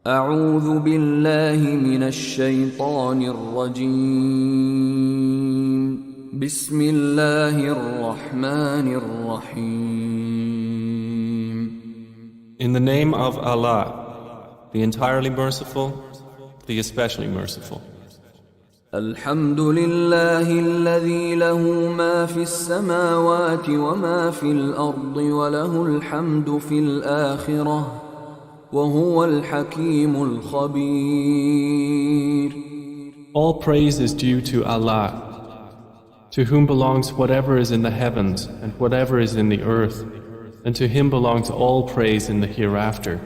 أعوذ بالله من الشيطان الرجيم بسم الله الرحمن الرحيم. In the name of Allah, the entirely merciful, the especially merciful. الحمد لله الذي له ما في السماوات وما في الأرض وله الحمد في الآخرة وهو الحكيم الخبير. All praise is due to Allah, to whom belongs whatever is in the heavens and whatever is in the earth, and to him belongs all praise in the hereafter,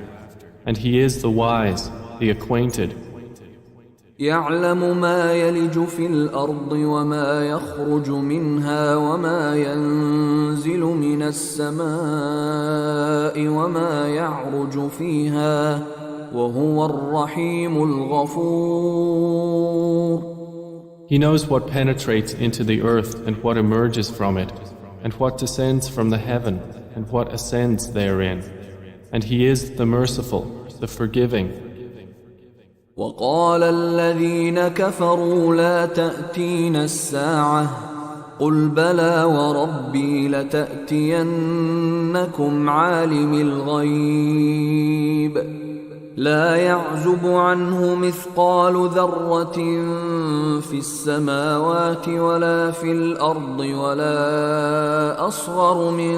and he is the wise, the acquainted. يعلم ما يلج في الأرض وما يخرج منها وما ينزل من السماء وما يعرج فيها وهو الرحيم الغفور. He knows what penetrates into the earth and what emerges from it, and what descends from the heaven and what ascends therein. And he is the merciful, the forgiving. وقال الذين كفروا لا تأتينا الساعة قل بلى وربي لتأتينكم عالم الغيب لا يعزب عنه مثقال ذرة في السماوات ولا في الأرض ولا أصغر من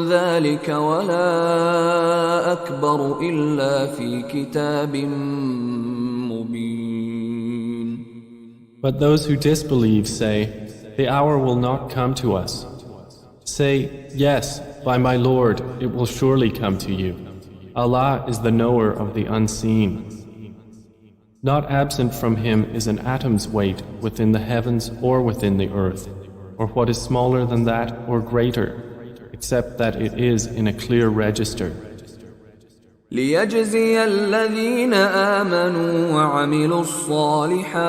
ذلك ولا أكبر إلا في كتاب مبين. But those who disbelieve say, the hour will not come to us. Say, yes, by my Lord, it will surely come to you. Allah is the knower of the unseen. Not absent from Him is an atom's weight within the heavens or within the earth, or what is smaller than that or greater, except that it is in a clear register. ليجزي الذين آمنوا وعملوا الصالحات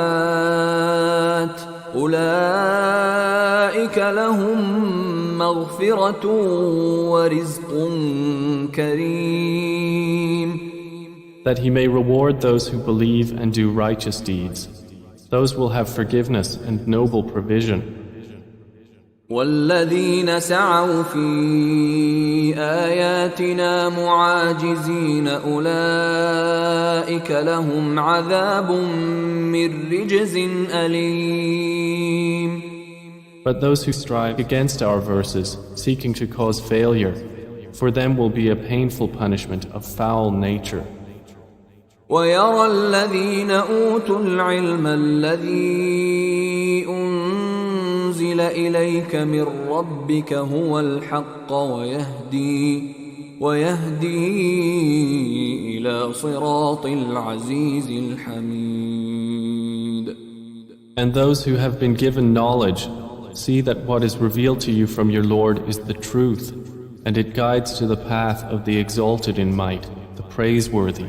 أولئك لهم مغفرة ورزق كريم. That He may reward those who believe and do righteous deeds. Those will have forgiveness and noble provision. والذين سعوا في آياتنا معاجزين أولئك لهم عذاب من رجز أليم. But those who strive against our verses, seeking to cause failure, for them will be a painful punishment of foul nature. ويرى الذين أوتوا العلم الذي أنزل إليك من ربك هو الحق ويهدي إلى صراط العزيز الحميد. And those who have been given knowledge see that what is revealed to you from your Lord is the truth, and it guides to the path of the exalted in might, the praiseworthy.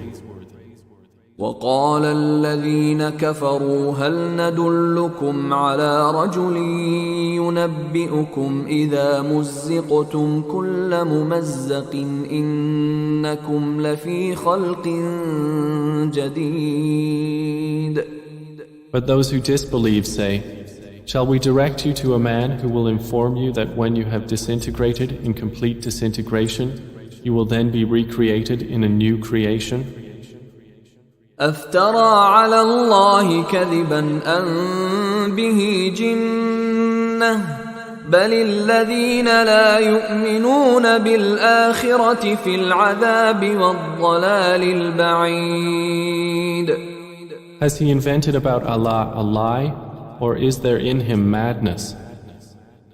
وقال الذين كفروا هل ندلكم على رجل ينبئكم إذا مزقتم كل ممزق إنكم لفي خلق جديد. But those who disbelieve say, shall we direct you to a man who will inform you that when you have disintegrated in complete disintegration, you will then be recreated in a new creation? أفترى على الله كذبا أم به جنة بل الذين لا يؤمنون بالآخرة في العذاب والضلال البعيد. Has he invented about Allah a lie, or is there in him madness?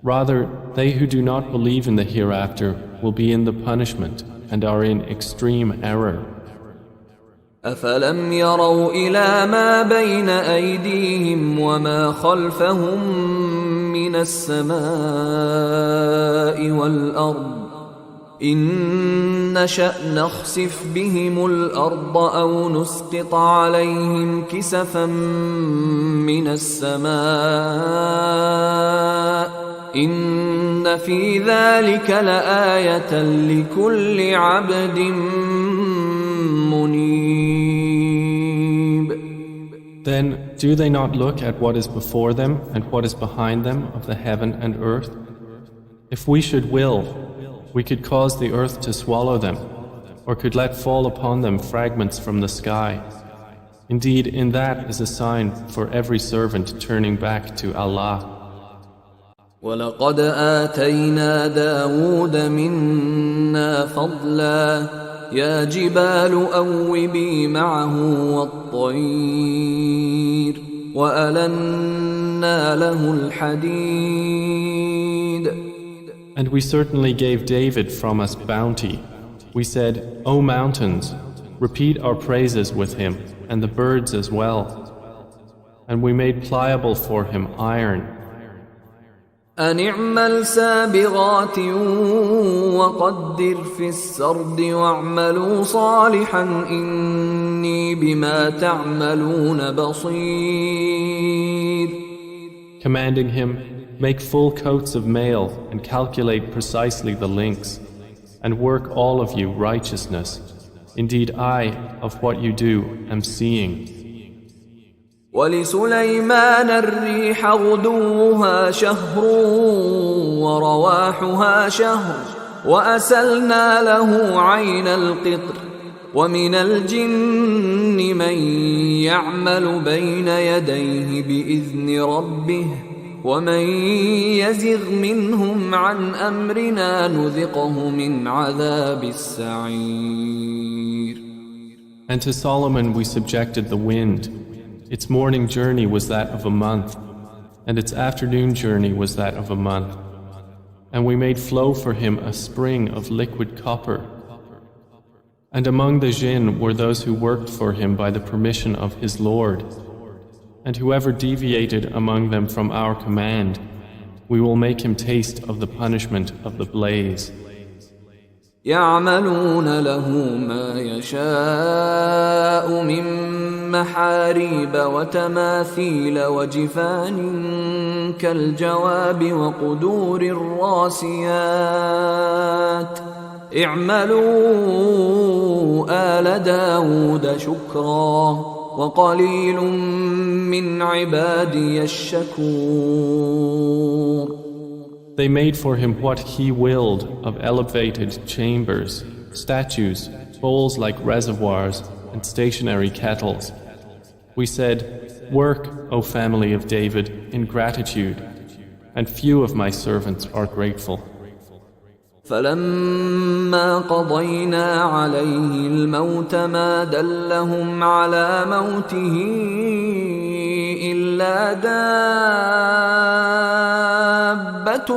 Rather, they who do not believe in the hereafter will be in the punishment and are in extreme error. أفلم يروا إلى ما بين أيديهم وما خلفهم من السماء والأرض إن نشأ نخسف بهم الأرض أو نسقط عليهم كسفا من السماء إن في ذلك لآية لكل عبد منيب. Then do they not look at what is before them and what is behind them of the heaven and earth? If we should will, we could cause the earth to swallow them, or could let fall upon them fragments from the sky. Indeed, in that is a sign for every servant turning back to Allah. وَلَقَدْ آتَيْنَا دَاوُودَ مِنَّا فَضْلًا يَا جِبَالُ أَوِّبِي مَعَهُ وَالطَّيْرَ وَأَلَنَّا لَهُ الْحَدِيدَ. And we certainly gave David from us bounty. We said, O mountains, repeat our praises with him, and the birds as well. And we made pliable for him iron. أن اعمل سابغات وقدر في السرد واعملوا صالحا إني بما تعملون بصير. Commanding him, make full coats of mail and calculate precisely the links, and work all of you righteousness. Indeed, I, of what you do, am seeing. ولسليمان الريح غدوها شهر ورواحها شهر وأسلنا له عين القطر ومن الجن من يعمل بين يديه بإذن ربه ومن يزغ منهم عن أمرنا نذقه من عذاب السعير. And to Solomon we subjected the wind. Its morning journey was that of a month, and its afternoon journey was that of a month. And we made flow for him a spring of liquid copper. And among the jinn were those who worked for him by the permission of his Lord. And whoever deviated among them from our command, we will make him taste of the punishment of the blaze. يعملون له ما يشاء من محاريب وتماثيل وجفان كالجواب وقدور الراسيات اعملوا آل داود شكرا وقليل من عبادي الشكور. They made for him what he willed of elevated chambers, statues, bowls like reservoirs, and stationary kettles. We said, work, O family of David, in gratitude, and few of my servants are grateful. فلما قضينا عليه الموت ما دلهم على موته إلا دابة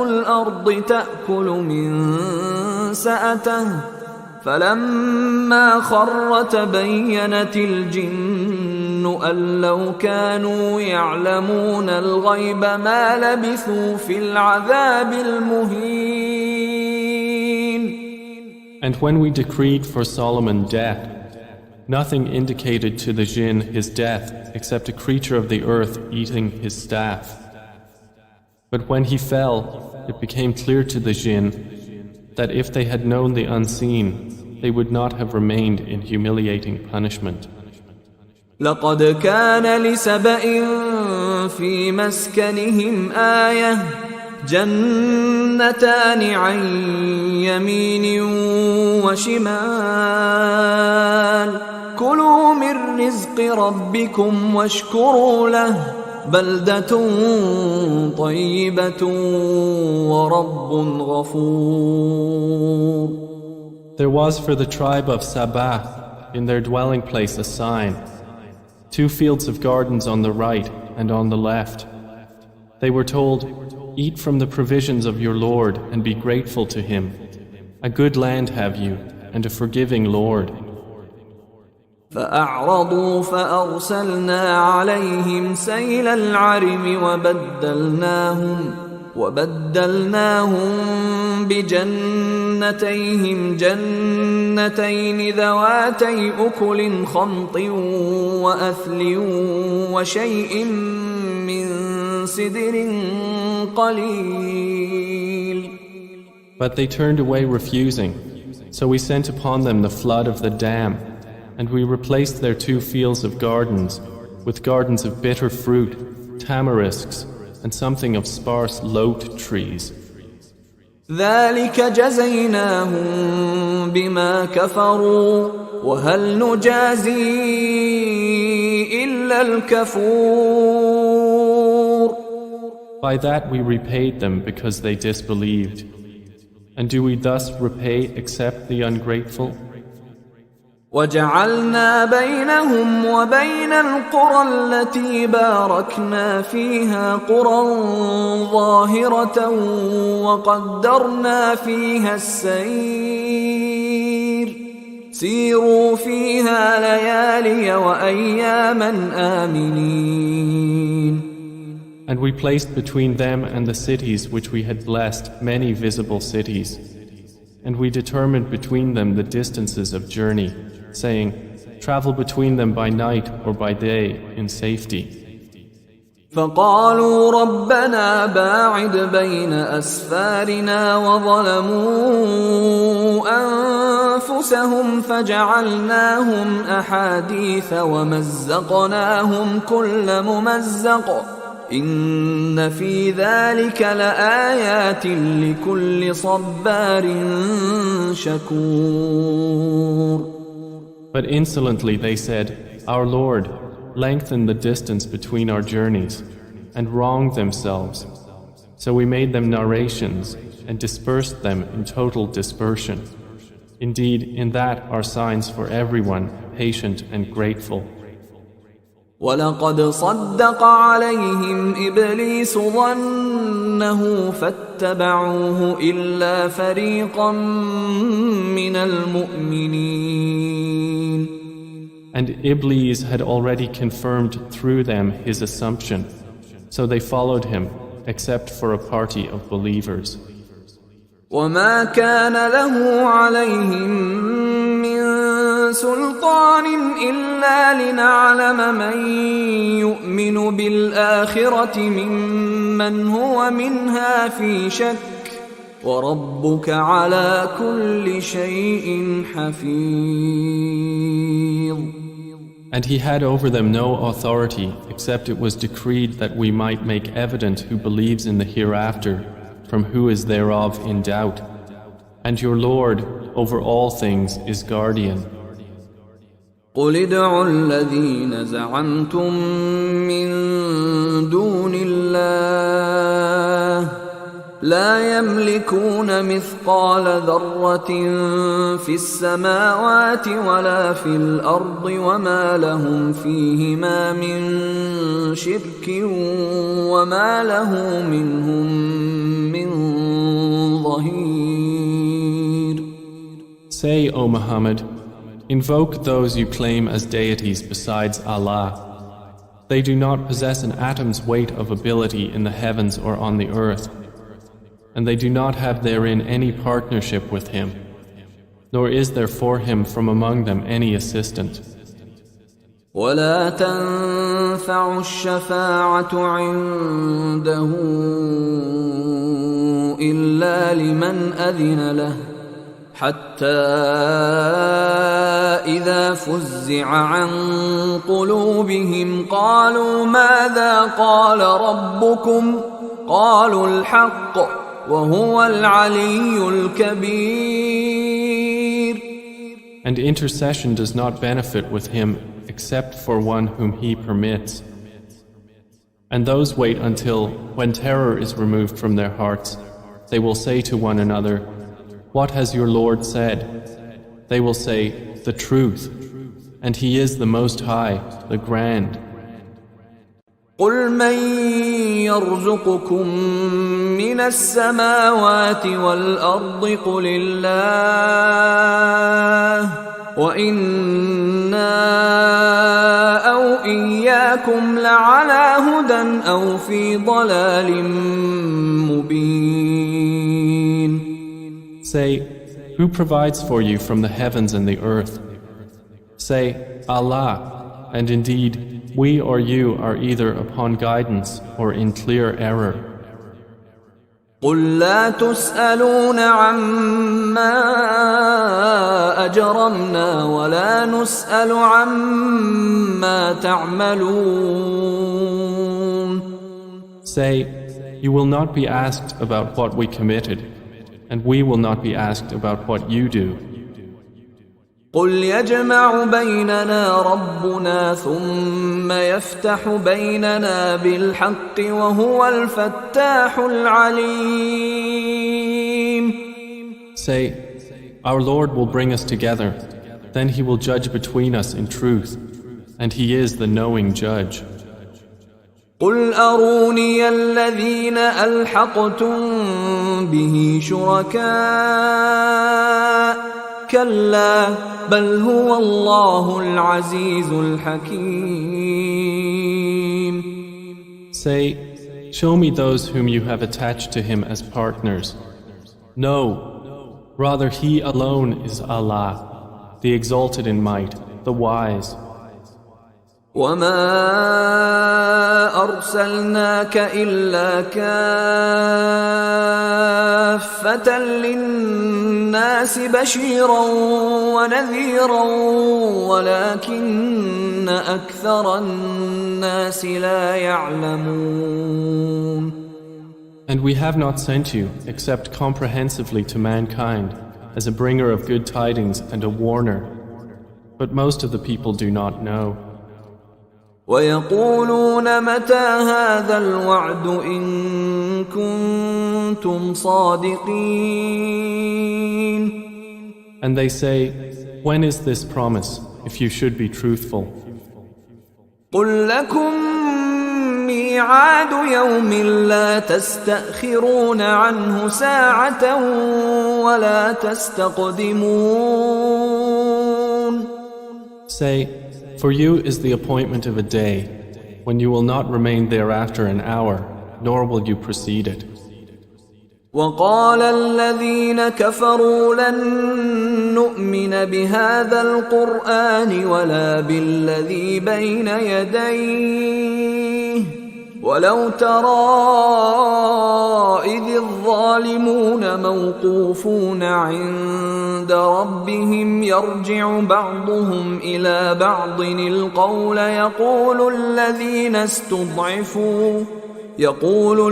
الأرض تأكل من سأته فلما خر تبينت الجن أن لو كانوا يعلمون الغيب ما لبثوا في العذاب المهين. And when we decreed for Solomon death, nothing indicated to the jinn his death except a creature of the earth eating his staff. But when he fell, it became clear to the jinn that if they had known the unseen, they would not have remained in humiliating punishment. لقد كان لسبإ في مسكنهم آية جنتان عن يمين وشمال كلوا من رزق ربكم واشكروا له بلدة طيبة ورب غفور. There was for the tribe of Saba in their dwelling place a sign, 2 fields of gardens on the right and on the left. They were told, eat from the provisions of your Lord and be grateful to him. A good land have you and a forgiving Lord. فأعرضوا فأرسلنا عليهم سيل العرم وبدلناهم بجنتيهم جنتين ذواتي أكل خمط وأثل وشيء من سدر قليل. But they turned away refusing, so we sent upon them the flood of the dam, and we replaced their 2 fields of gardens with gardens of bitter fruit, tamarisks, and something of sparse lote trees. ذلك جزيناهم بما كفروا وهل نجازي إلا الكفور. By that we repaid them because they disbelieved. And do we thus repay except the ungrateful? وجعلنا بينهم وبين القرى التي باركنا فيها قرى ظاهرة وقدرنا فيها السير سيروا فيها ليالي وأياما آمنين. And we placed between them and the cities which we had blessed many visible cities. And we determined between them the distances of journey, saying, travel between them by night or by day in safety. فقالوا ربنا باعد بين أسفارنا وظلموا أنفسهم فجعلناهم أحاديث ومزقناهم كل ممزق إن في ذلك لآيات لكل صبار شكور. But insolently they said, Our Lord, lengthen the distance between our journeys, and wronged themselves. So we made them narrations and dispersed them in total dispersion. Indeed, in that are signs for everyone patient and grateful. ولقد صدق عليهم إبليس ظنه فاتبعوه إلا فريقا من المؤمنين. And Iblis had already confirmed through them his assumption, so they followed him, except for a party of believers. وما كان له عليهم من سلطان إلا لنعلم من يؤمن بالآخرة ممن هو منها في شك وربك على كل شيء حفيظ. And he had over them no authority except it was decreed that we might make evident who believes in the hereafter from who is thereof in doubt. And your Lord over all things is guardian. قل ادعوا الذين زعمتم من دون الله لا يملكون مثقال ذرة في السماوات ولا في الأرض وما لهم فيهما من شرك وما له منهم من ظهير. Say, O Muhammad, invoke those you claim as deities besides Allah. They do not possess an atom's weight of ability in the heavens or on the earth, and they do not have therein any partnership with Him, nor is there for Him from among them any assistant. ولا تنفع الشفاعة عنده إلا لمن أذن له حتى إذا فزع عن قلوبهم قالوا ماذا قال ربكم قالوا الحق وهو العلي الكبير. And intercession does not benefit with Him except for one whom He permits. And those wait until, when terror is removed from their hearts, they will say to one another, What has your Lord said? They will say, The truth, and He is the Most High, the Grand. قل من يرزقكم من السماوات والأرض قل الله وإنا أو إياكم لعلى هدى أو في ضلال مبين. Say, who provides for you from the heavens and the earth? Say, Allah, and indeed, we or you are either upon guidance or in clear error. قل لا تسألون عما أجرمنا ولا نسأل عما تعملون. Say, you will not be asked about what we committed, and we will not be asked about what you do. قل يجمع بيننا ربنا ثم يفتح بيننا بالحق وهو الفتاح العليم. Say, our Lord will bring us together, then He will judge between us in truth, and He is the knowing judge. قل أروني الذين ألحقتم به شركاء كلا بل هو الله العزيز الحكيم. Say, show me those whom you have attached to Him as partners. No, rather He alone is Allah, the exalted in might, the wise. وما أرسلناك إلا كافة للناس بشيرا ونذيرا ولكن أكثر الناس لا يعلمون. And we have not sent you except comprehensively to mankind as a bringer of good tidings and a warner, but most of the people do not know. ويقولون متى هذا الوعد إن كنتم صادقين. And they say, when is this promise, if you should be truthful? قل لكم ميعاد يوم لا تستأخرون عنه ساعة ولا تستقدمون. Say, for you is the appointment of a day when you will not remain thereafter an hour, nor will you precede it. وقال الذين كفروا لن نؤمن بهذا القرآن ولا بالذي بين يديه ولو ترى إذ الظالمون موقوفون عند ربهم يرجع بعضهم إلى بعض القول يقول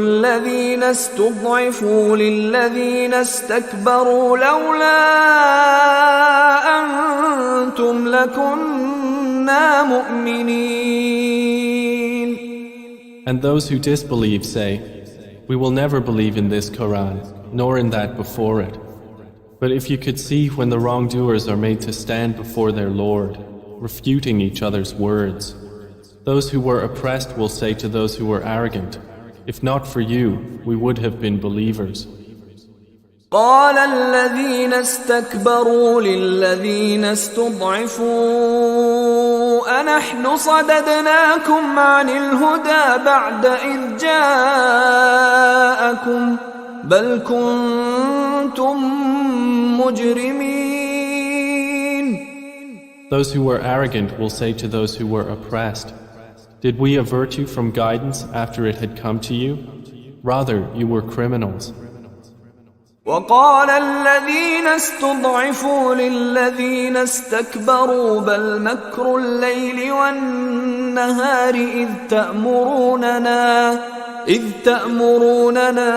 الذين استضعفوا للذين استكبروا لولا أنتم لكنا مؤمنين. And those who disbelieve say, we will never believe in this Qur'an, nor in that before it. But if you could see when the wrongdoers are made to stand before their Lord, refuting each other's words, those who were oppressed will say to those who were arrogant, if not for you, we would have been believers. قال الذين استكبروا للذين استضعفوا أنحن صددناكم عن الهدى بعد إذ جاءكم بل كنتم مجرمين. Those who were arrogant will say to those who were oppressed, did we avert you from guidance after it had come to you? Rather, you were criminals. وقال الذين استضعفوا للذين استكبروا بل مكر الليل والنهار إذ تأمروننا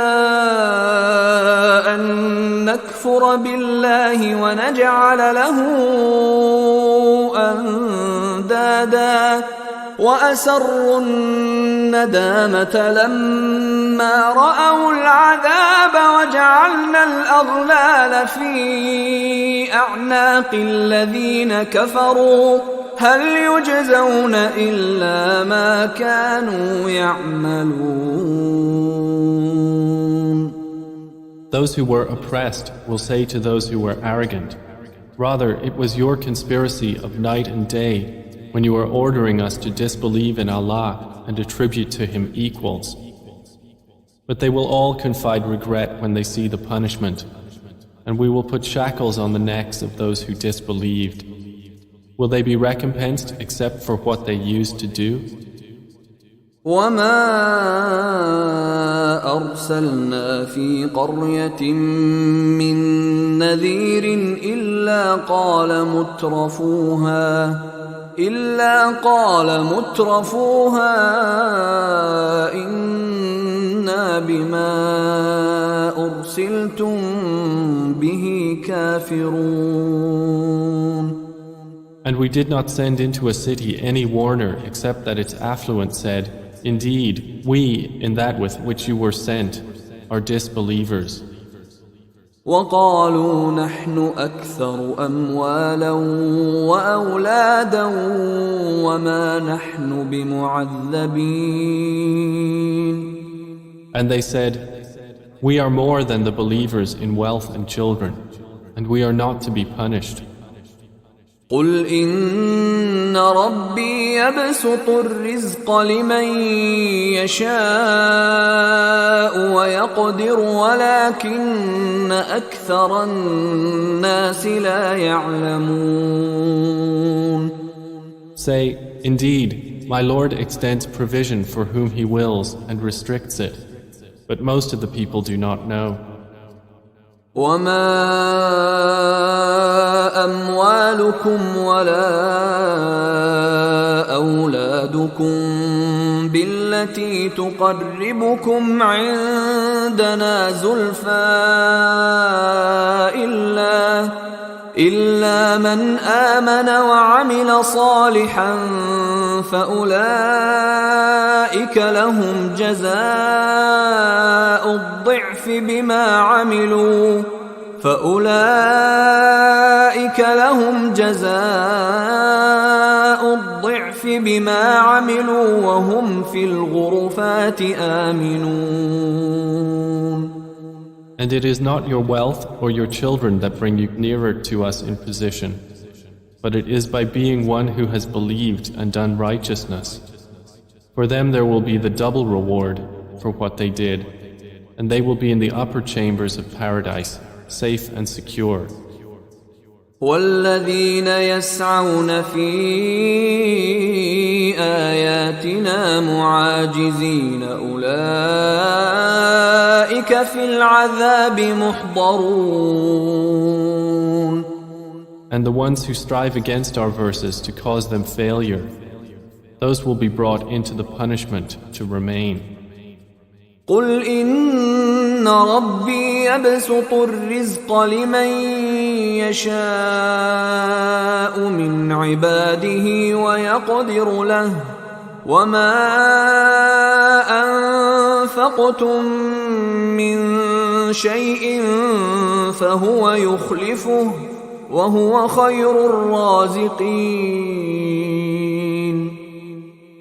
أن نكفر بالله ونجعل له أندادا وأسروا الندامة لما رأوا العذاب وجعلنا الأغلال في أعناق الذين كفروا هل يجزون إلا ما كانوا يعملون. Those who were oppressed will say to those who were arrogant, rather it was your conspiracy of night and day when you were ordering us to disbelieve in Allah and attribute to Him equals. But they will all confide regret when they see the punishment, and we will put shackles on the necks of those who disbelieved. Will they be recompensed except for what they used to do? وما أرسلنا في قرية من نذير إلا قال مترفوها إنا بما أرسلتم به كافرون. And we did not send into a city any warner except that its affluent said, Indeed, we, in that with which you were sent, are disbelievers. وقالوا نحن أكثر أموالا وأولادا وما نحن بمعذبين. And they said, We are more than the believers in wealth and children, and we are not to be punished. قل إن ربي يبسط الرزق لمن يشاء ويقدر ولكن أكثر الناس لا يعلمون. Say, Indeed, my Lord extends provision for whom He wills and restricts it, but most of the people do not know. وما أموالكم ولا أولادكم بالتي تقربكم عندنا زلفى إلا من آمن وعمل صالحا فأولئك لهم جزاء الضعف بما عملوا وهم في الغرفات آمنون. And it is not your wealth or your children that bring you nearer to us in position, but it is by being one who has believed and done righteousness. For them there will be the double reward for what they did, and they will be in the upper chambers of paradise, safe and secure. والذين يسعون في آياتنا معاجزين أولئك في العذاب محضرون. And the ones who strive against our verses to cause them failure, those will be brought into the punishment to remain. قل إن ربي يبسط الرزق لمن يشاء من عباده ويقدر له وما أنفقتم من شيء فهو يخلفه وهو خير الرازقين.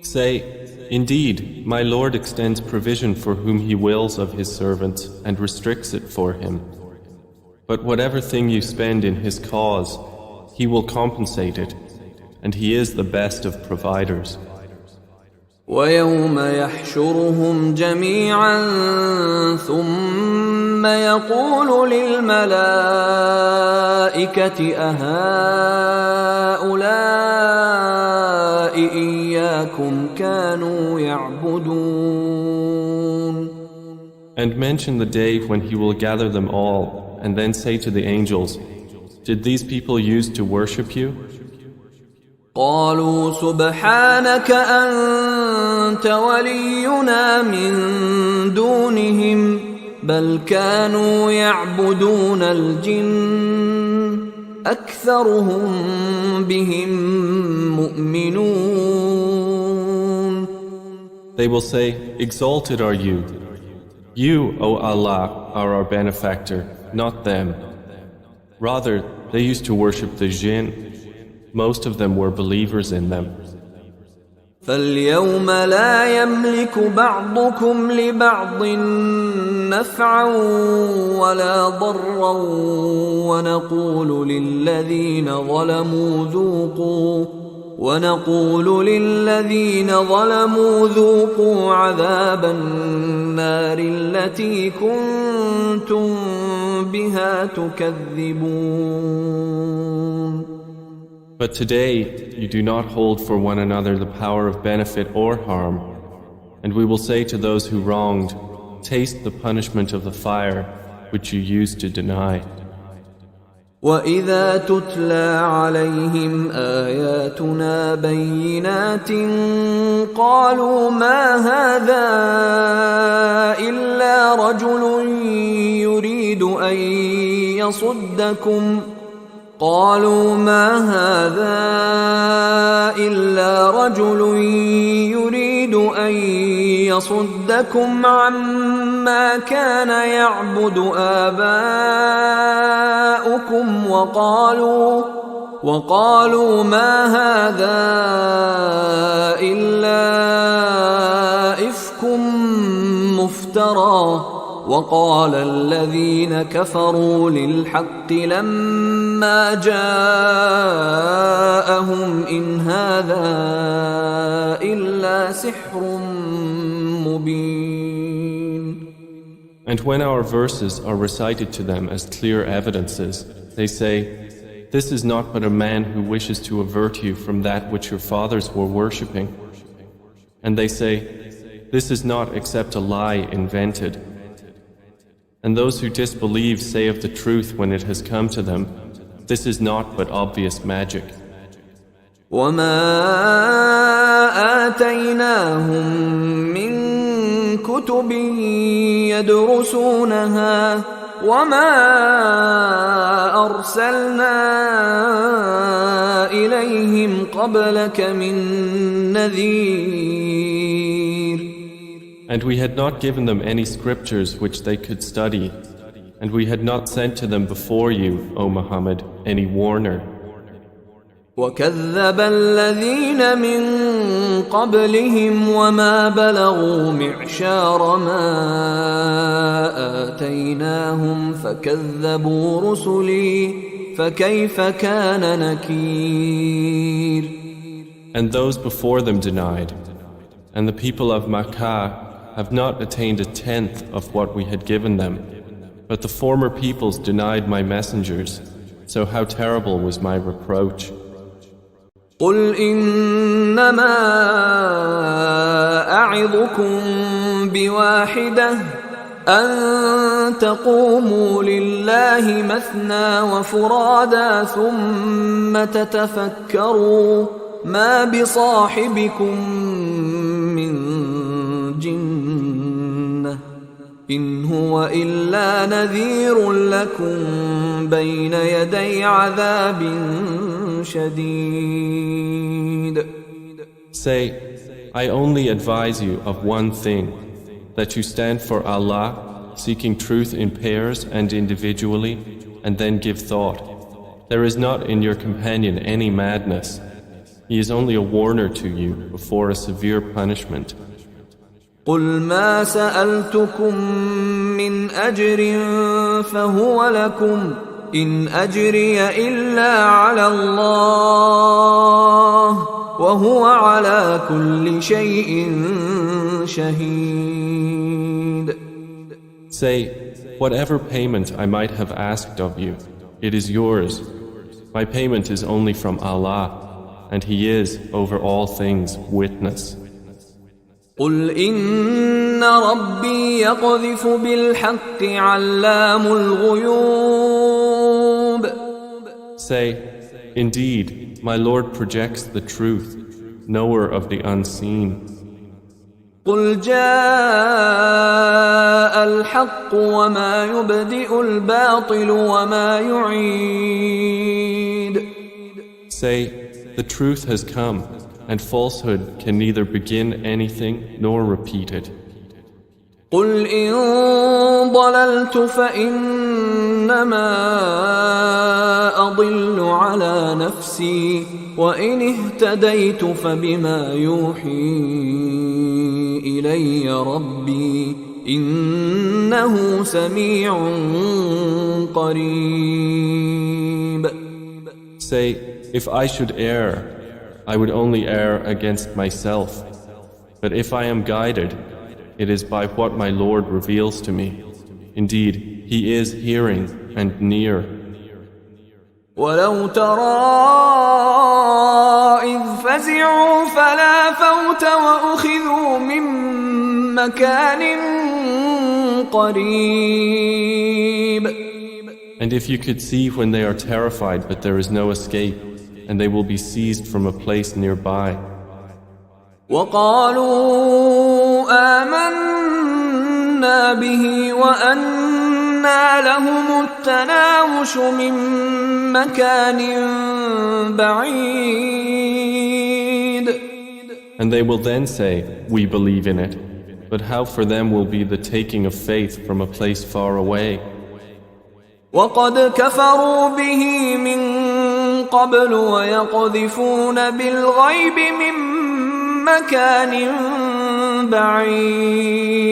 Say, Indeed, my Lord extends provision for whom He wills of His servants and restricts it for him. But whatever thing you spend in His cause, He will compensate it, and He is the best of providers. ويوم يحشرهم جميعا ثم يقول للملائكة أهؤلاء إياكم كانوا يعبدون. And mention the day when He will gather them all, and then say to the angels, Did these people used to worship you? قالوا سبحانك أنت ولينا من دونهم بل كانوا يعبدون الجن أكثرهم بهم مؤمنون. They will say, Exalted are you. You, O Allah, are our benefactor, not them. Rather, they used to worship the jinn. Most of them were believers in them. فاليوم لا يملك بعضكم لبعض نفعا ولا ضرا ونقول للذين ظلموا ذوقوا عذاب النار التي كنتم بها تكذبون. But today you do not hold for one another the power of benefit or harm, and we will say to those who wronged, taste the punishment of the fire which you used to deny. وَإِذَا تُتْلَى عَلَيْهِمْ آيَاتُنَا بَيِّنَاتٍ قَالُوا مَا هَذَا إِلَّا رَجُلٌ يُرِيدُ أَن يَصُدَّكُمْ عَمَّا كَانَ يَعْبُدُ آبَاؤُكُمْ وَقَالُوا مَا هَذَا إِلَّا إِفْكٌ مُفْتَرًى وَقَالَ الَّذِينَ كَفَرُوا لِلْحَقِّ لَمَّا جَاءَهُمْ إِنْ هَذَا إِلَّا سِحْرٌ مُبِينٌ. And when our verses are recited to them as clear evidences, they say, "This is not but a man who wishes to avert you from that which your fathers were worshipping." And they say, "This is not except a lie invented." And those who disbelieve say of the truth when it has come to them, "This is not but obvious magic." وَمَا آتَيْنَاهُمْ مِنْ كُتُبٍ يَدْرُسُونَهَا وَمَا أَرْسَلْنَا إِلَيْهِمْ قَبْلَكَ مِنْ نَذِيرٍ. And we had not given them any scriptures which they could study, and we had not sent to them before you, O Muhammad, any warner. وَكَذَّبَ الَّذِينَ مِن قَبْلِهِمْ وَمَا بَلَغُوا مِعْشَارَ مَا آتَيْنَاهُمْ فَكَذَّبُوا رُسُلِي فَكَيْفَ كَانَ نَكِيرِ. And those before them denied, and the people of Makkah have not attained a tenth of what we had given them. But the former peoples denied my messengers, so how terrible was my reproach. قُلْ إِنَّمَا أَعِظُكُمْ بِوَاحِدَةٍ أَن تَقُومُوا لِلَّهِ مَثْنَى وَفُرَادَى ثُمَّ تَتَفَكَّرُوا مَا بِصَاحِبِكُم مِّن جِنَّةٍ إِنْ هُوَ إِلَّا نَذِيرٌ لَكُمْ بَيْنَ يَدَيْ عَذَابٍ شَدِيدٍ. Say, I only advise you of one thing, that you stand for Allah, seeking truth in pairs and individually, and then give thought. There is not in your companion any madness. He is only a warner to you before a severe punishment. قُلْ مَا سَأَلْتُكُم مِّنْ أَجْرٍ فَهُوَ لَكُمْ إِنْ أَجْرِيَ إِلَّا عَلَى اللَّهِ وَهُوَ عَلَى كُلِّ شَيْءٍ شَهِيدٌ. Say, whatever payment I might have asked of you, it is yours. My payment is only from Allah, and He is, over all things, witness. قُلْ إِنَّ رَبِّي يَقْذِفُ بِالْحَقِّ عَلَّامُ الْغُيُوبِ. Say, indeed, my Lord projects the truth, knower of the unseen. قُلْ جَاءَ الْحَقُّ وَمَا يُبْدِئُ الْبَاطِلُ وَمَا يُعِيدُ. Say, the truth has come, and falsehood can neither begin anything nor repeat it. قُلْ إِن ضَلَلْتُ فَإِنَّمَا أَضِلُّ عَلَى نَفْسِي وَإِنِ اهْتَدَيْتُ فَبِمَا يُوحِي إِلَيَّ رَبِّي إِنَّهُ سَمِيعٌ قَرِيبٌ. Say, if I should err, I would only err against myself. But if I am guided, it is by what my Lord reveals to me. Indeed, He is hearing and near. وَلَوْ تَرَى إِذْ فَزِعُوا فَلَا فَوْتَ وَأُخِذُوا مِن مَّكَانٍ قريب. And if you could see when they are terrified but there is no escape, and they will be seized from a place nearby. وقالوا آمنا به وأنى لهم التناوش من مكان بعيد. And they will then say, we believe in it, but how for them will be the taking of faith from a place far away. وقد كفروا به من قبل ويقذفون بالغيب من مكان بعيد.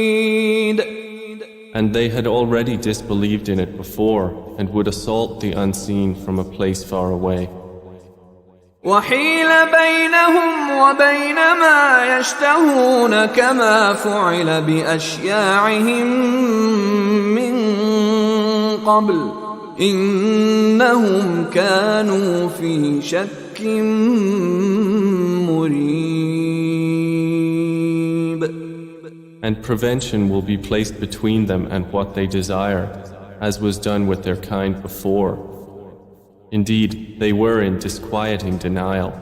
And they had already disbelieved in it before and would assault the unseen from a place far away. وحيل بينهم وبين ما يشتهون كما فعل بأشياعهم من قبل إنهم كانوا في شك مريب. And prevention will be placed between them and what they desire, as was done with their kind before. Indeed, they were in disquieting denial.